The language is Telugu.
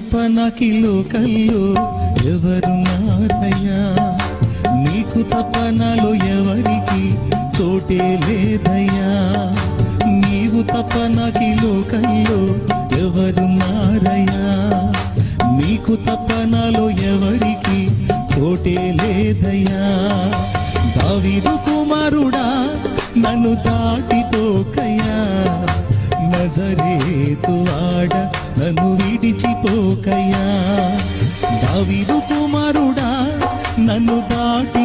తప్ప నాకి లోకల్లో ఎవరున్నారయ్యా, నీకు తప్ప నాలో ఎవరికి చోటే లేదయ్యా, నీవు తప్ప నాకి లోకల్లో ఎవరున్నారయ్యా, నీకు తప్ప నాలో ఎవరికి చోటే లేదయ్యా. దావీదు కుమారుడా నన్ను దాటిపోకయ్యా, నజరేతు ఆడ నన్ను విడిచిపోకయ్యా. దావీదు కుమారుడా నన్ను దాటి